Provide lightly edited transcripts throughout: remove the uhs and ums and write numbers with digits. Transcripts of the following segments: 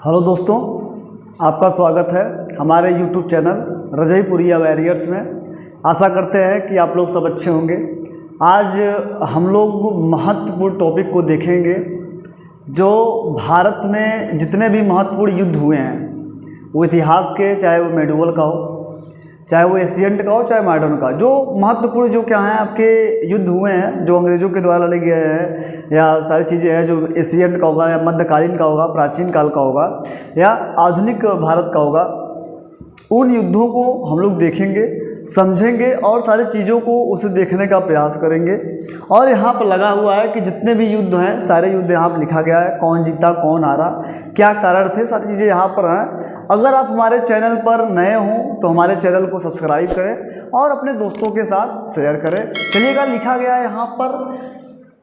Hello दोस्तों, आपका स्वागत है हमारे YouTube चैनल रजईपुरिया वॉरियर्स में। आशा करते हैं कि आप लोग सब अच्छे होंगे। आज हम लोग महत्वपूर्ण टॉपिक को देखेंगे। जो भारत में जितने भी महत्वपूर्ण युद्ध हुए हैं, वो इतिहास के, चाहे वो मेडिवल का हो, चाहे वो एशियंट का हो, चाहे मॉडर्न का, जो महत्वपूर्ण जो क्या हैं आपके युद्ध हुए हैं, जो अंग्रेज़ों के द्वारा लड़े गए हैं, या सारी चीज़ें हैं, जो एशियंट का होगा, या मध्यकालीन का होगा, प्राचीन काल का होगा, या आधुनिक भारत का होगा, उन युद्धों को हम लोग देखेंगे, समझेंगे और सारी चीज़ों को उसे देखने का प्रयास करेंगे। और यहाँ पर लगा हुआ है कि जितने भी युद्ध हैं, सारे युद्ध यहाँ पर लिखा गया है, कौन जीता, कौन हारा, क्या कारण थे, सारी चीज़ें यहाँ पर हैं। अगर आप हमारे चैनल पर नए हों तो हमारे चैनल को सब्सक्राइब करें और अपने दोस्तों के साथ शेयर करें। चलिएगा, लिखा गया है यहाँ पर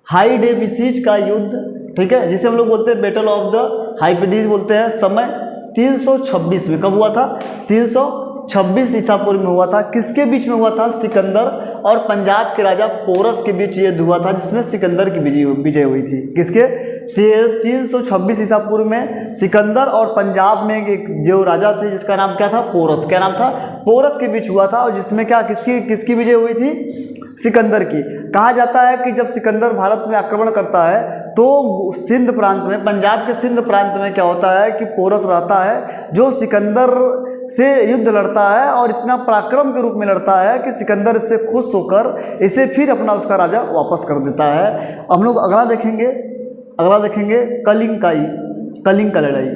हाइडेविसिज का युद्ध, ठीक है, जिसे हम लोग बोलते हैं बैटल ऑफ द हाइडेविसिज बोलते हैं। समय 326 में कब हुआ था? 326 ईसा पूर्व में हुआ था। किसके बीच में हुआ था? सिकंदर और पंजाब के राजा पोरस के बीच ये हुआ था, जिसमें सिकंदर की विजय हुई थी। किसके? 326 ईसा पूर्व में सिकंदर और पंजाब में एक जो राजा थे जिसका नाम क्या था? पोरस। क्या नाम था? पोरस के बीच हुआ था, और जिसमें क्या किसकी विजय हुई थी? सिकंदर की। कहा जाता है कि जब सिकंदर भारत में आक्रमण करता है तो सिंध प्रांत में, पंजाब के सिंध प्रांत में क्या होता है कि पोरस रहता है, जो सिकंदर से युद्ध लड़ता है और इतना पराक्रम के रूप में लड़ता है कि सिकंदर इससे खुश होकर इसे फिर अपना उसका राजा वापस कर देता है। हम लोग अगला देखेंगे कलिंग का लड़ाई।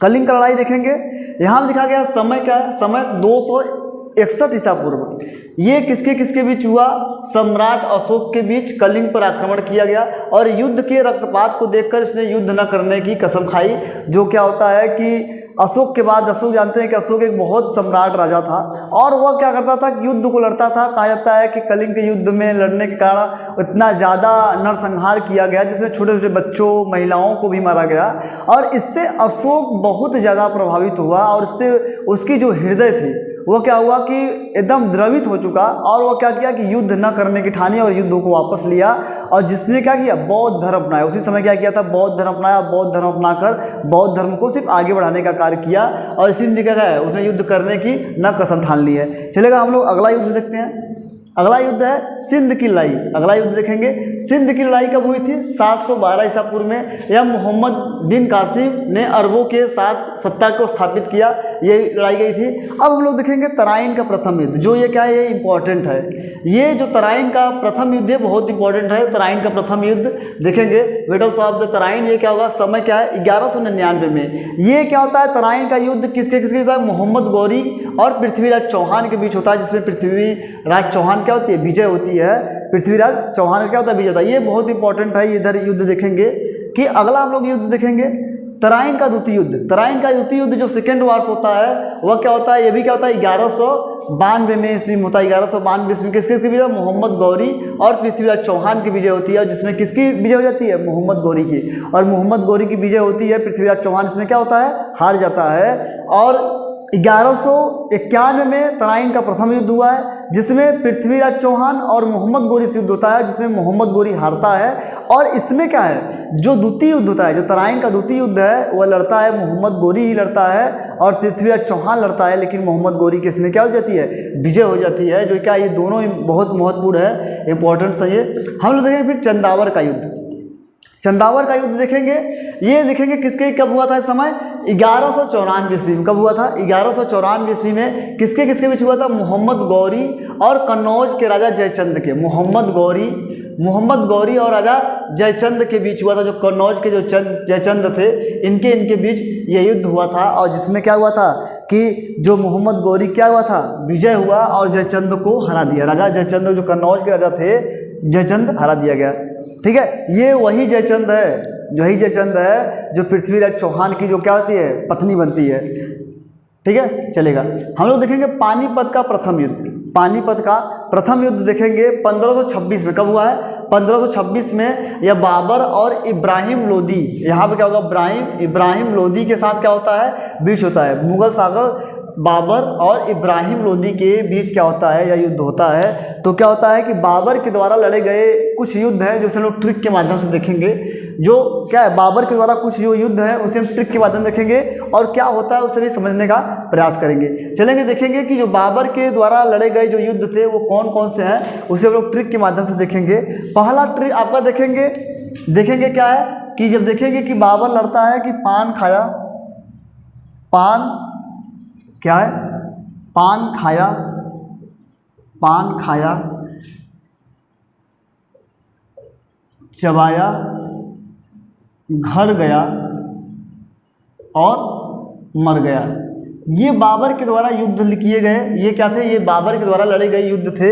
कलिंग का लड़ाई देखेंगे। यहाँ लिखा गया समय क्या है? समय 261 ईसा पूर्व। ये किसके बीच हुआ? सम्राट अशोक के बीच कलिंग पर आक्रमण किया गया, और युद्ध के रक्तपात को देखकर इसने युद्ध न करने की कसम खाई। जो क्या होता है कि अशोक के बाद, अशोक जानते हैं कि अशोक एक बहुत सम्राट राजा था, और वह क्या करता था कि युद्ध को लड़ता था। कहा जाता है कि कलिंग के युद्ध में लड़ने के कारण इतना ज़्यादा नरसंहार किया गया, जिसमें छोटे छोटे बच्चों, महिलाओं को भी मारा गया, और इससे अशोक बहुत ज़्यादा प्रभावित हुआ, और इससे उसकी जो हृदय थी वह क्या हुआ कि एकदम द्रवित हो चुका, और वह क्या किया कि युद्ध न करने की ठानी और युद्ध को वापस लिया। और जिसने क्या किया? बौद्ध धर्म अपनाया। उसी समय क्या किया था? बौद्ध धर्म अपनाया। बौद्ध धर्म अपनाकर बौद्ध धर्म को सिर्फ आगे बढ़ाने का कार्य किया, और इसी ने क्या है, उसने युद्ध करने की न कसम ठान ली है। चलेगा, हम लोग अगला युद्ध देखते हैं। अगला युद्ध है सिंध की लड़ाई। अगला युद्ध देखेंगे। सिंध की लड़ाई कब हुई थी? 712 ईसा पूर्व में। यह मोहम्मद बिन कासिम ने अरबों के साथ सत्ता को स्थापित किया, ये लड़ाई गई थी। अब हम लोग देखेंगे तराइन का प्रथम युद्ध। जो ये क्या है? ये इंपॉर्टेंट है। ये जो तराइन का प्रथम युद्ध है बहुत इंपॉर्टेंट है। तराइन का प्रथम युद्ध देखेंगे, बैटल्स ऑफ द तराइन। ये क्या होगा? समय क्या है? 1199 में। ये क्या होता है? तराइन का युद्ध किसके होता है? मोहम्मद गौरी और पृथ्वीराज चौहान के बीच होता है, जिसमें पृथ्वीराज चौहान क्या होती है? विजय होती है। पृथ्वीराज चौहान का क्या होता है? विजय होता है। ये बहुत इंपॉर्टेंट है। इधर युद्ध देखेंगे कि अगला हम लोग युद्ध देखेंगे तराइन का द्वितीय युद्ध। तराइन का द्वितीय युद्ध जो सेकेंड वार्स होता है वह क्या होता है? ये भी क्या होता है? 1192 में ईस्वी में होता है। 1192 ईस्वी में किसकी विजय? मोहम्मद गौरी और पृथ्वीराज चौहान की विजय होती है, जिसमें किसकी विजय हो जाती है? मोहम्मद गौरी की। और मोहम्मद गौरी की विजय होती है, पृथ्वीराज चौहान इसमें क्या होता है? हार जाता है। और 1191 में तराइन का प्रथम युद्ध हुआ है, जिसमें पृथ्वीराज चौहान और मोहम्मद गौरी से युद्ध होता है, जिसमें मोहम्मद गौरी हारता है। और इसमें क्या है? जो द्वितीय युद्ध होता है, जो तराइन का द्वितीय युद्ध है, वह लड़ता है मोहम्मद गौरी ही लड़ता है, और पृथ्वीराज चौहान लड़ता है, लेकिन मोहम्मद गौरी के इसमें क्या हो जाती है? विजय हो जाती है। जो क्या, ये दोनों बहुत महत्वपूर्ण है, इंपॉर्टेंट सही है। हम लोग देखेंगे फिर चंदावर का युद्ध। चंदावर का युद्ध देखेंगे। ये देखेंगे किसके कब हुआ था? इस समय 1194 ईस्वी में। कब हुआ था? 1194 ईस्वी में। किसके बीच हुआ था? मोहम्मद गौरी और कन्नौज के राजा जयचंद के। मोहम्मद गौरी और राजा जयचंद के बीच हुआ था। जो कन्नौज के जो जयचंद थे, इनके बीच ये युद्ध हुआ था, और जिसमें क्या हुआ था कि जो मोहम्मद गौरी क्या हुआ था? विजय हुआ, और जयचंद को हरा दिया। राजा जयचंद जो कन्नौज के राजा थे, जयचंद हरा दिया गया। ठीक है, ये वही जयचंद है जो पृथ्वीराज चौहान की जो क्या होती है? पत्नी बनती है। ठीक है, चलेगा। हम लोग देखेंगे पानीपत का प्रथम युद्ध। पानीपत का प्रथम युद्ध देखेंगे 1526 में। कब हुआ है? 1526 में। यह बाबर और इब्राहिम लोदी, यहाँ पे क्या होगा? इब्राहिम लोदी के साथ क्या होता है? बीच होता है। मुगल सागर बाबर और इब्राहिम लोदी के बीच क्या होता है? यह युद्ध होता है। तो क्या होता है कि बाबर के द्वारा लड़े गए कुछ युद्ध हैं, जो हम लोग ट्रिक के माध्यम से देखेंगे। जो क्या है बाबर के द्वारा कुछ जो युद्ध है उसे हम ट्रिक के माध्यम देखेंगे और क्या होता है उसे भी समझने का प्रयास करेंगे। चलेंगे देखेंगे कि जो बाबर के द्वारा लड़े गए जो युद्ध थे वो कौन कौन से हैं, उसे हम लोग ट्रिक के माध्यम से देखेंगे। पहला ट्रिक आपका देखेंगे क्या है कि जब देखेंगे कि बाबर लड़ता है कि पान खाया, पान क्या है, पान खाया, चबाया, घर गया और मर गया। ये बाबर के द्वारा युद्ध किए गए, ये क्या थे, ये बाबर के द्वारा लड़े गए युद्ध थे।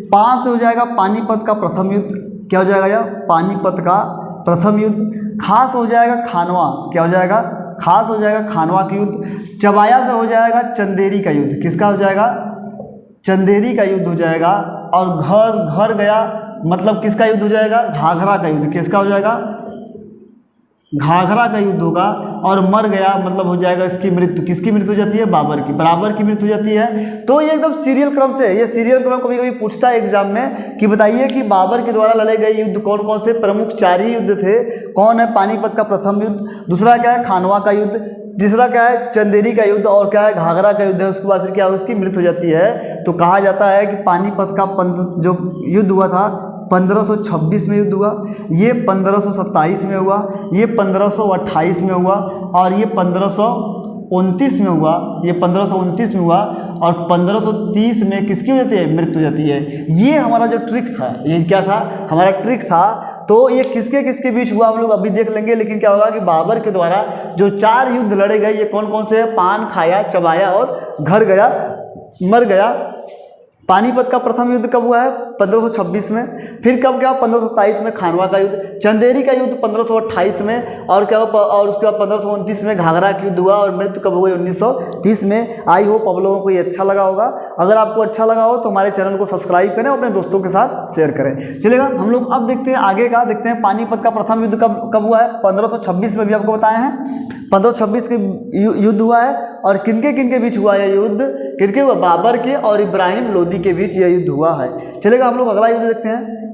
5 से हो जाएगा पानीपत का प्रथम युद्ध, क्या हो जाएगा यह, पानीपत का प्रथम युद्ध। खास हो जाएगा खानवा, क्या हो जाएगा, खास हो जाएगा खानवा का युद्ध। चबाया से हो जाएगा चंदेरी का युद्ध, किसका हो जाएगा, चंदेरी का युद्ध हो जाएगा। और घर गया मतलब किसका युद्ध हो जाएगा, घाघरा का युद्ध, किसका हो जाएगा, घाघरा का युद्ध होगा। और मर गया मतलब हो जाएगा इसकी मृत्यु, किसकी मृत्यु हो जाती है, बाबर की, बराबर की मृत्यु हो जाती है। तो ये एकदम सीरियल क्रम से, ये सीरियल क्रम कभी कभी पूछता है एग्जाम में कि बताइए कि बाबर के द्वारा लड़े गए युद्ध कौन कौन से, प्रमुख 4 ही युद्ध थे। कौन है, पानीपत का प्रथम युद्ध, दूसरा क्या है खानवा का युद्ध, तीसरा क्या है चंदेरी का युद्ध, और क्या है घाघरा का युद्ध है। उसके बाद फिर क्या उसकी मृत्यु हो जाती है। तो कहा जाता है कि पानीपत का जो युद्ध हुआ था 1526 में युद्ध हुआ, ये 1527 में हुआ, ये 1528 में हुआ और ये 1529 में हुआ, ये 1529 में हुआ और 1530 में किसकी हो जाती है, मृत्यु हो जाती है। ये हमारा जो ट्रिक था, ये क्या था, हमारा ट्रिक था। तो ये किसके किसके बीच हुआ हम लोग अभी देख लेंगे। लेकिन क्या होगा कि बाबर के द्वारा जो 4 युद्ध लड़े गए ये कौन कौन से हैं, पान खाया, चबाया और घर गया, मर गया। पानीपत का प्रथम युद्ध कब हुआ है, 1526 में। फिर कब क्या, 1527 में खानवा का युद्ध। चंदेरी का युद्ध 1528 में और क्या, और उसके बाद 1529 में घाघरा का युद्ध हुआ और मृत्यु कब हुई, 1930 में। आई होप आप लोगों को ये अच्छा लगा होगा। अगर आपको अच्छा लगा हो तो हमारे चैनल को सब्सक्राइब करें, अपने दोस्तों के साथ शेयर करें। चलेगा, हम लोग अब देखते हैं आगे का, देखते हैं पानीपत का प्रथम युद्ध कब हुआ है। 1526 में भी आपको बताए हैं, 1526 के युद्ध हुआ है। और किनके किनके बीच हुआ है युद्ध, किनके हुआ, बाबर के और इब्राहिम लोदी के बीच यह युद्ध हुआ है। चलेगा, हम लोग अगला युद्ध देखते हैं।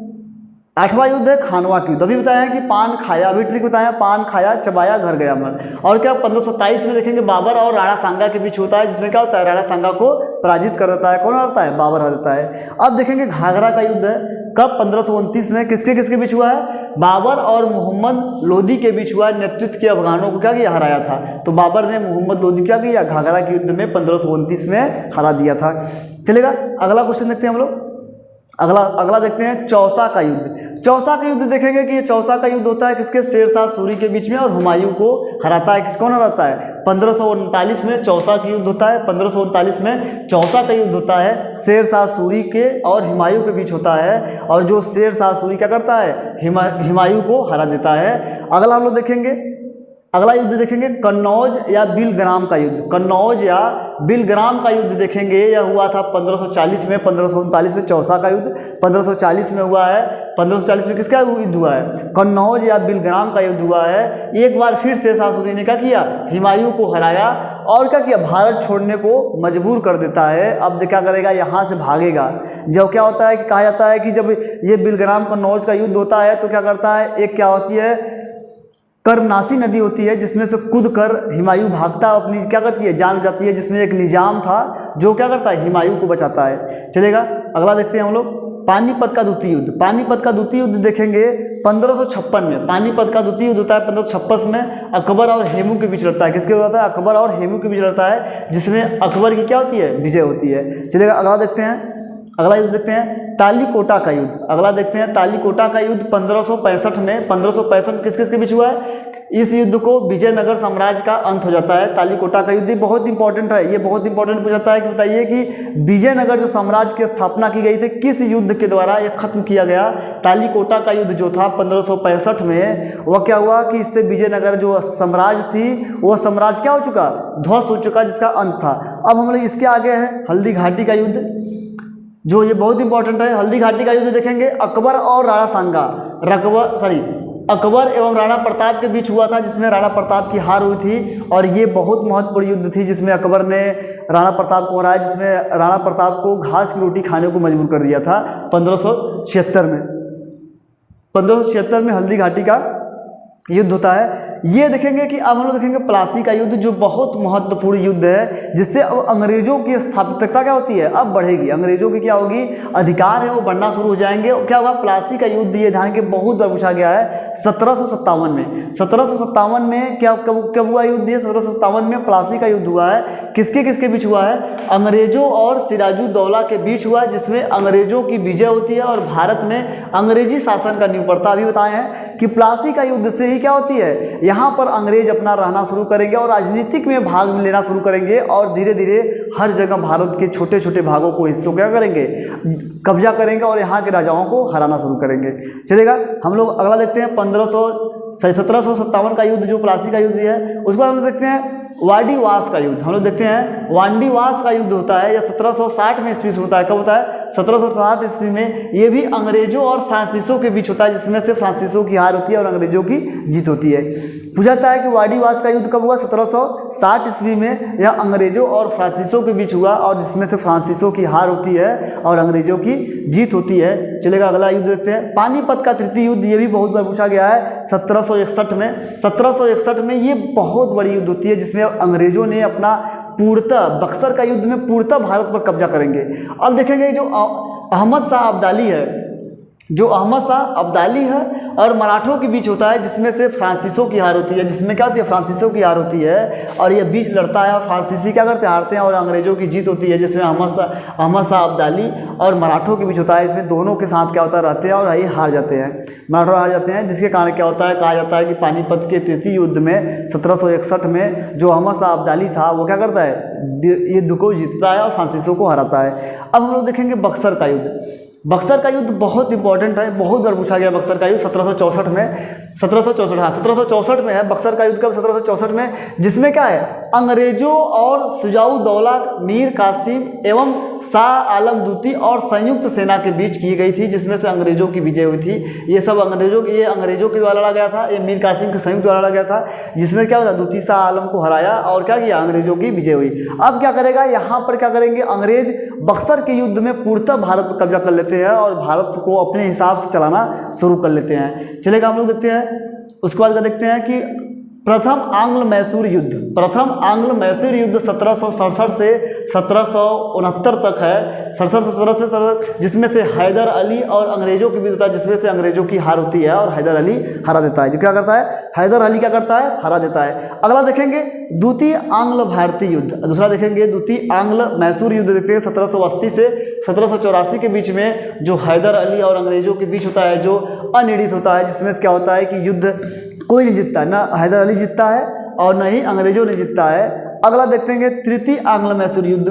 8वां युद्ध है खानवा की युद्ध। अभी बताया है कि पान खाया, अभी ट्रिक बताया, पान खाया, चबाया, घर गया, मर। और क्या 1527 में देखेंगे बाबर और राणा सांगा के बीच होता है, जिसमें क्या होता है, राणा सांगा को पराजित कर देता है। कौन हराता है, बाबर हरा देता है। अब देखेंगे घाघरा का युद्ध है कब, 1529 में। किसके किसके बीच हुआ है, बाबर और मोहम्मद लोदी के बीच हुआ। नेतृत्व के अफगानों को क्या किया, हराया था। तो बाबर ने मोहम्मद लोदी क्या किया, घाघरा के युद्ध में 1529 में हरा दिया था। चलेगा, अगला क्वेश्चन देखते हैं हम लोग। अगला देखते हैं चौसा का युद्ध। चौसा का युद्ध देखेंगे कि ये चौसा का युद्ध होता है किसके, शेरशाह सूरी के बीच में और हुमायूं को हराता है। कौन हराता है, 1539 में चौसा का युद्ध होता है। 1539 में चौसा का युद्ध होता है, शेरशाह सूरी के और हुमायूं के बीच होता है। और जो शेरशाह सूरी क्या करता है, हुमायूं को हरा देता है। अगला हम लोग देखेंगे, अगला युद्ध देखेंगे कन्नौज या बिलग्राम का युद्ध। कन्नौज या बिलग्राम का युद्ध देखेंगे, यह हुआ था 1540 में। 1539 में चौसा का युद्ध 1540 में हुआ है। 1540 में किसका युद्ध हुआ है, कन्नौज या बिलग्राम का युद्ध हुआ है। एक बार फिर शेरशाह सूरी ने क्या किया, हुमायूं को हराया और क्या किया, भारत छोड़ने को मजबूर कर देता है। अब क्या करेगा, यहाँ से भागेगा। जब क्या होता है कि कहा जाता है कि जब ये बिलग्राम कन्नौज का युद्ध होता है तो क्या करता है, एक क्या होती है, कर्नासी नदी होती है जिसमें से कूद कर हुमायूं भागता है, अपनी क्या करती है, जान जाती है। जिसमें एक निजाम था जो क्या करता है, हुमायूं को बचाता है। चलेगा, अगला देखते हैं हम लोग पानीपत का द्वितीय युद्ध। पानीपत का द्वितीय युद्ध देखेंगे 1556 में। पानीपत का द्वितीय युद्ध होता है 1556 में। अकबर और हेमू के बीच लड़ता है। किसके होता है, अकबर और हेमू के बीच लड़ता है, जिसमें अकबर की क्या होती है, विजय होती है। चलेगा, अगला देखते हैं, अगला युद्ध देखते हैं तालीकोटा का युद्ध। अगला देखते हैं तालीकोटा का युद्ध 1565 में। 1565 किस किस के बीच हुआ है, इस युद्ध को विजयनगर साम्राज्य का अंत हो जाता है। तालीकोटा का युद्ध बहुत इंपॉर्टेंट है, ये बहुत इंपॉर्टेंट पूछ जाता है कि बताइए कि विजयनगर जो साम्राज्य की स्थापना की गई थी किस युद्ध के द्वारा यह खत्म किया गया। तालीकोटा का युद्ध जो था 1565 में, वह क्या हुआ कि इससे विजयनगर जो साम्राज्य थी वह साम्राज्य क्या हो चुका, ध्वस्त हो चुका, जिसका अंत था। अब हम लोग इसके आगे हैं हल्दी घाटी का युद्ध, जो ये बहुत इंपॉर्टेंट है। हल्दी घाटी का युद्ध देखेंगे अकबर और राणा सांगा, अकबर एवं राणा प्रताप के बीच हुआ था, जिसमें राणा प्रताप की हार हुई थी। और ये बहुत महत्वपूर्ण युद्ध थी जिसमें अकबर ने राणा प्रताप को हराया, जिसमें राणा प्रताप को घास की रोटी खाने को मजबूर कर दिया था 1576 में। 1576 में हल्दी घाटी का युद्ध होता है। ये देखेंगे कि अब हम लोग देखेंगे प्लासी का युद्ध, जो बहुत महत्वपूर्ण युद्ध है, जिससे अब अंग्रेजों की स्थापितता क्या होती है, अब बढ़ेगी। अंग्रेजों की क्या होगी, अधिकार है वो बढ़ना शुरू हो जाएंगे। और क्या होगा, प्लासी का युद्ध, ये ध्यान के बहुत बार पूछा गया है 1757 में। 1757 में क्या कब हुआ युद्ध, ये 1757 में प्लासी का युद्ध हुआ है। किसके किसके बीच हुआ है, अंग्रेजों और सिराजुद्दौला के बीच हुआ, जिसमें अंग्रेजों की विजय होती है और भारत में अंग्रेजी शासन का नींव पड़ता। अभी बताए हैं कि प्लासी का युद्ध से क्या होती है, यहाँ पर अंग्रेज अपना रहना शुरू करेंगे और राजनीतिक में भाग लेना शुरू करेंगे और धीरे धीरे हर जगह भारत के छोटे छोटे भागों को, हिस्सों क्या करेंगे, कब्जा करेंगे और यहाँ के राजाओं को हराना शुरू करेंगे। चलेगा, हम लोग अगला देखते हैं 1757 का युद्ध, जो प्लासी का युद्ध है। उसके बाद हम लोग देखते हैं वाडीवास का युद्ध। हम लोग देखते हैं वाडीवास का युद्ध होता है, या 1760 में ईस्वी से होता है। कब होता है, 1760 ईस्वी में। ये भी अंग्रेजों और फ्रांसीसियों के बीच होता है, जिसमें से फ्रांसीसियों की हार होती है और अंग्रेजों की जीत होती है। पूछा जाता है कि वाडीवास का युद्ध कब हुआ, 1760 ईस्वी में। यह अंग्रेजों और फ्रांसीसियों के बीच हुआ और जिसमें से फ्रांसीसियों की हार होती है और अंग्रेजों की जीत होती है। चलेगा, अगला युद्ध देखते हैं पानीपत का तृतीय युद्ध। ये भी बहुत बार पूछा गया है 1761 में। 1761 में ये बहुत बड़ी युद्ध होती है, जिसमें अंग्रेजों ने अपना पूर्णतः, बक्सर का युद्ध में पूर्णतः भारत पर कब्जा करेंगे। अब देखेंगे जो अहमद शाह अब्दाली है, जो अहमद शाह अब्दाली है और मराठों के बीच होता है, जिसमें से फ्रांसीसियों की हार होती है। जिसमें क्या होती है, फ्रांसीसियों की हार होती है और ये बीच लड़ता है और फ्रांसीसी क्या करते हैं, हारते हैं और अंग्रेजों की जीत होती है। जिसमें अहमद शाह अब्दाली और मराठों के बीच होता है। इसमें दोनों के साथ क्या होता है, रहते हैं और ये हार जाते हैं, मराठा हार जाते हैं। जिसके कारण क्या होता है, कहा जाता है कि पानीपत के तृतीय युद्ध में 1761 में जो अहमद शाह अब्दाली था, वो क्या करता है, युद्ध को जीतता है और फ्रांसीसियों को हराता है। अब हम लोग देखेंगे बक्सर का युद्ध। बक्सर का युद्ध बहुत इंपॉर्टेंट है, बहुत बार पूछा गया बक्सर का युद्ध 1764 में। 1764 में है बक्सर का युद्ध। कब, 1764 में, जिसमें क्या है, अंग्रेजों और सुजाउद्दौला, मीर कासिम एवं शाह आलम दूती और संयुक्त सेना के बीच की गई थी, जिसमें से अंग्रेजों की विजय हुई थी। ये सब अंग्रेजों के द्वारा लड़ा गया था, ये मीर कासिम के संयुक्त द्वारा लड़ा गया था, जिसमें क्या होता, दूती शाह आलम को हराया और क्या किया, अंग्रेजों की विजय हुई। अब क्या करेगा, यहाँ पर क्या करेंगे, अंग्रेज बक्सर के युद्ध में पूर्णतः भारत पर कब्जा कर लेते हैं और भारत को अपने हिसाब से चलाना शुरू कर लेते हैं। चलेगा, हम लोग देखते हैं उसके बाद देखते हैं कि प्रथम आंग्ल मैसूर युद्ध। प्रथम आंग्ल मैसूर युद्ध 1767 से 1769 तक है। 1767 से 17, जिसमें से हैदर अली और अंग्रेजों के बीच होता है, जिसमें से अंग्रेजों की हार होती है और हैदर अली हरा देता है। जो क्या करता है, हैदर अली क्या करता है, हरा देता है। अगला देखेंगे द्वितीय आंग्ल भारतीय युद्ध। दूसरा देखेंगे द्वितीय आंग्ल मैसूर युद्ध। देखते हैं 1780 से 1784 के बीच में, जो हैदर अली और अंग्रेजों के बीच होता है, जो अनिर्णित होता है, जिसमें क्या होता है कि युद्ध कोई नहीं जीतता, ना हैदर अली जीतता है और न ही अंग्रेजों ने जीतता है। अगला देखते हैं तृतीय आंग्ल मैसूर युद्ध।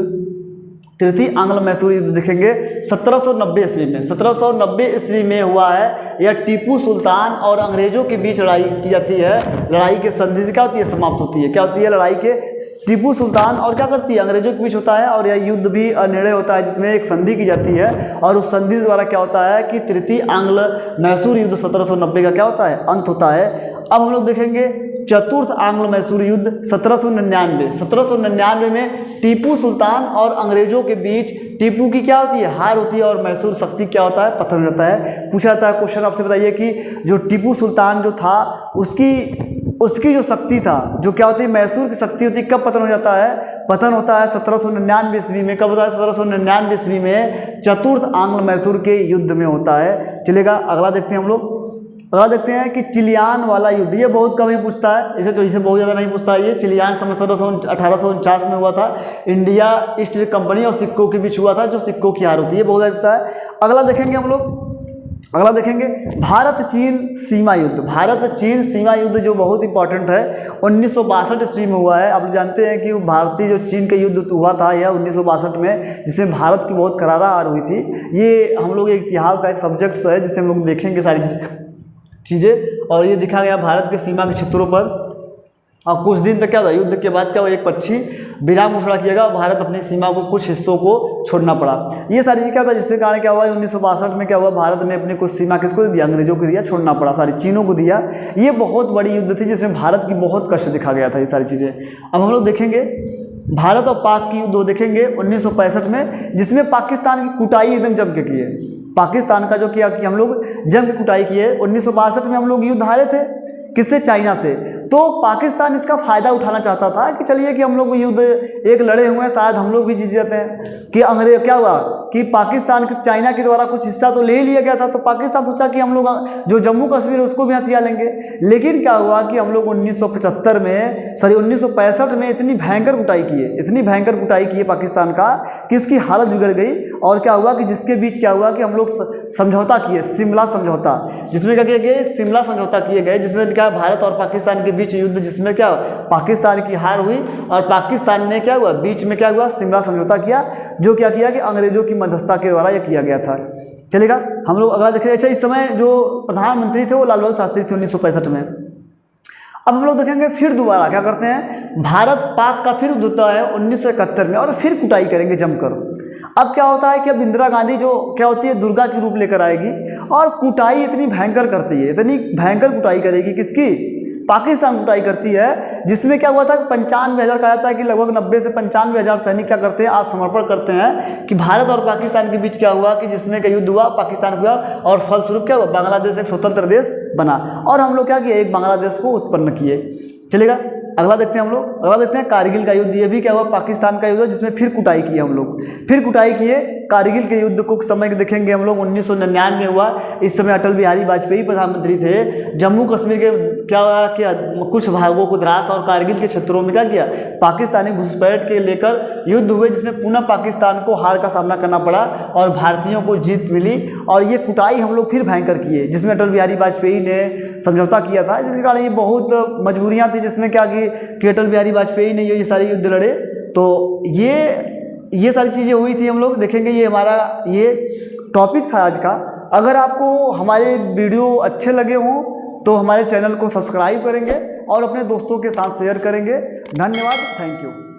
तृतीय आंग्ल मैसूर युद्ध देखेंगे 1790 ईस्वी में। 1790 ईस्वी में हुआ है। यह टीपू सुल्तान और अंग्रेजों के बीच लड़ाई की जाती है। लड़ाई के संधि से क्या होती है, समाप्त होती है। क्या होती है, लड़ाई के टीपू सुल्तान और क्या करती है, अंग्रेजों के बीच होता है और यह युद्ध भी अनिर्णय होता है, जिसमें एक संधि की जाती है और उस संधि द्वारा क्या होता है कि तृतीय आंग्ल मैसूर युद्ध 1790 का क्या होता है, अंत होता है। अब हम लोग देखेंगे चतुर्थ आंग्ल मैसूर युद्ध 1799। 1799 में टीपू सुल्तान और अंग्रेजों के बीच टीपू की क्या होती है, हार होती है और मैसूर शक्ति क्या होता है, पतन हो जाता है। पूछा जाता है क्वेश्चन, आपसे बताइए कि जो टीपू सुल्तान जो था, उसकी जो शक्ति था, जो क्या होती है, मैसूर की शक्ति होती है, कब पतन हो जाता है, पतन होता है 1799 ईस्वी में। कब होता है, 1799 ईस्वी में चतुर्थ आंग्ल मैसूर के युद्ध में होता है। चलेगा, अगला देखते हैं हम लोग। अगला देखते हैं कि चिलियान वाला युद्ध। ये बहुत कम ही पूछता है, इसे बहुत ज़्यादा नहीं पूछता है। ये चिलियान 1849 में हुआ था। इंडिया ईस्ट इंडिया कंपनी और सिक्कों के बीच हुआ था, जो सिक्कों की हार होती है, बहुत ज़्यादा पूछता है। अगला देखेंगे हम लोग, अगला देखेंगे भारत चीन सीमा युद्ध। भारत चीन सीमा युद्ध जो बहुत इंपॉर्टेंट है, 1962 ईस्वी में हुआ है। आप जानते हैं कि भारतीय जो चीन का युद्ध हुआ था, यह 1962 में, जिसमें भारत की बहुत करारा हार हुई थी। ये हम लोग एक इतिहास का एक सब्जेक्ट है, जिसे हम लोग देखेंगे सारी चीज़ें। और ये दिखा गया भारत के सीमा के क्षेत्रों पर। और कुछ दिन तक क्या था, युद्ध के बाद क्या हुआ, एक पक्षी विराम घोषणा किया, भारत अपनी सीमा को कुछ हिस्सों को छोड़ना पड़ा। ये सारी चीज़ क्या था, जिसके कारण क्या हुआ, 1962 में क्या हुआ, भारत ने अपनी कुछ सीमा किसको दिया, अंग्रेजों को दिया, छोड़ना पड़ा, सारी चीनों को दिया। ये बहुत बड़ी युद्ध थी, जिसमें भारत की बहुत कष्ट दिखा गया था, ये सारी चीज़ें। अब हम लोग देखेंगे भारत और पाक की युद्ध देखेंगे 1965 में, जिसमें पाकिस्तान की कुटाई एकदम जम के की है। पाकिस्तान का जो किया कि हम लोग जंग की कुटाई किए। 1962 में हम लोग युद्ध हारे थे, किससे? चाइना से। तो पाकिस्तान इसका फ़ायदा उठाना चाहता था कि चलिए कि हम लोग युद्ध एक लड़े हुए हैं, शायद हम लोग भी जीत जाते हैं। कि अंग्रेज क्या हुआ कि पाकिस्तान चाइना के द्वारा कुछ हिस्सा तो ले ही लिया गया था, तो पाकिस्तान सोचा कि हम लोग जो जम्मू कश्मीर है उसको भी हथिया लेंगे। लेकिन क्या हुआ कि हम लोग 1965 में इतनी भयंकर कुटाई की पाकिस्तान का कि उसकी हालत बिगड़ गई। और क्या हुआ कि जिसके बीच क्या हुआ कि हम लोग समझौता किए, शिमला समझौता, जिसमें क्या किया गया? शिमला समझौता किए गए, जिसमें क्या भारत और पाकिस्तान के बीच युद्ध, जिसमें क्या पाकिस्तान की हार हुई और पाकिस्तान ने क्या हुआ बीच में क्या हुआ? शिमला समझौता किया, जो क्या किया कि अंग्रेजों की मध्यस्थता के द्वारा यह किया गया था। चलेगा, हम लोग अगला देखेंगे। अच्छा, इस समय जो प्रधानमंत्री थे वो लाल बहादुर शास्त्री थे 1965 में। अब हम लोग देखेंगे फिर दोबारा क्या करते हैं, भारत पाक का फिर युद्ध होता है 1971 में, और फिर कुटाई करेंगे जमकर। अब क्या होता है कि अब इंदिरा गांधी जो क्या होती है दुर्गा की रूप लेकर आएगी और कुटाई इतनी भयंकर करती है, इतनी भयंकर कुटाई करेगी। किसकी? पाकिस्तान कुटाई करती है, जिसमें क्या हुआ था कि 95,000 कहा जाता है कि लगभग 90 से 95,000 सैनिक क्या करते हैं? आत्मसमर्पण करते हैं। कि भारत और पाकिस्तान के बीच क्या हुआ कि जिसमें का युद्ध हुआ, पाकिस्तान हुआ, और फलस्वरूप क्या हुआ? बांग्लादेश एक स्वतंत्र देश बना, और हम लोग क्या किए? एक बांग्लादेश को उत्पन्न किए। चलेगा, अगला देखते हैं हम लोग। अगला देखते हैं कारगिल का युद्ध। ये भी क्या हुआ? पाकिस्तान का युद्ध, जिसमें फिर कुटाई की हम लोग, फिर कुटाई किए। कारगिल के युद्ध को समय देखेंगे हम लोग 1999 में हुआ। इस समय अटल बिहारी वाजपेयी प्रधानमंत्री थे। जम्मू कश्मीर के क्या हुआ कि कुछ भागों को द्रास और कारगिल के क्षेत्रों में क्या किया? पाकिस्तानी घुसपैठ के लेकर युद्ध हुए, जिसमें पुनः पाकिस्तान को हार का सामना करना पड़ा और भारतीयों को जीत मिली। और ये कुटाई हम लोग फिर भयंकर किए, जिसमें अटल बिहारी वाजपेयी ने समझौता किया था, जिसके कारण ये बहुत मजबूरियाँ थी, जिसमें क्या कि अटल बिहारी वाजपेयी ने ये सारे युद्ध लड़े। तो ये सारी चीज़ें हुई थी। हम लोग देखेंगे, ये हमारा ये टॉपिक था आज का। अगर आपको हमारे वीडियो अच्छे लगे हों तो हमारे चैनल को सब्सक्राइब करेंगे और अपने दोस्तों के साथ शेयर करेंगे। धन्यवाद, थैंक यू।